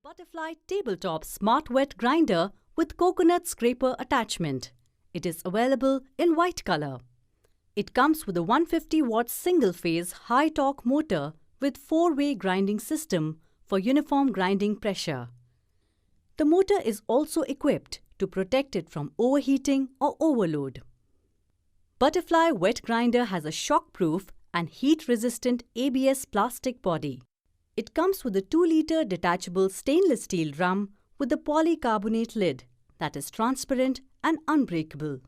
Butterfly Tabletop Smart Wet Grinder with Coconut Scraper Attachment. It is available in white color. It comes with a 150-watt single-phase high-torque motor with 4-way grinding system for uniform grinding pressure. The motor is also equipped to protect it from overheating or overload. Butterfly Wet Grinder has a shock-proof and heat-resistant ABS plastic body. It comes with a 2-liter detachable stainless steel drum with a polycarbonate lid that is transparent and unbreakable.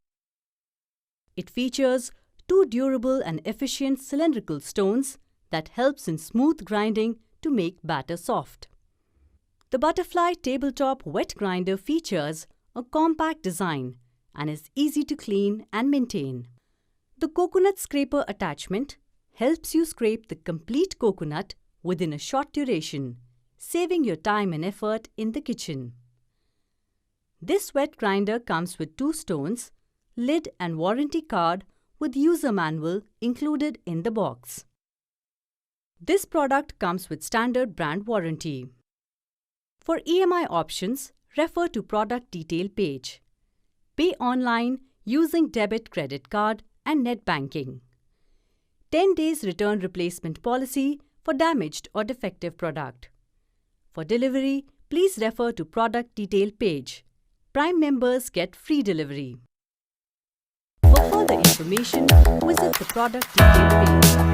It features 2 durable and efficient cylindrical stones that helps in smooth grinding to make batter soft. The Butterfly Tabletop Wet Grinder features a compact design and is easy to clean and maintain. The coconut scraper attachment helps you scrape the complete coconut within a short duration, saving your time and effort in the kitchen. This wet grinder comes with 2 stones, lid and warranty card with user manual included in the box. This product comes with standard brand warranty. For EMI options, refer to product detail page. Pay online using debit credit card and net banking. 10 days return replacement policy for damaged or defective product. For delivery, please refer to product detail page. Prime members get free delivery. For further information, visit the product detail page.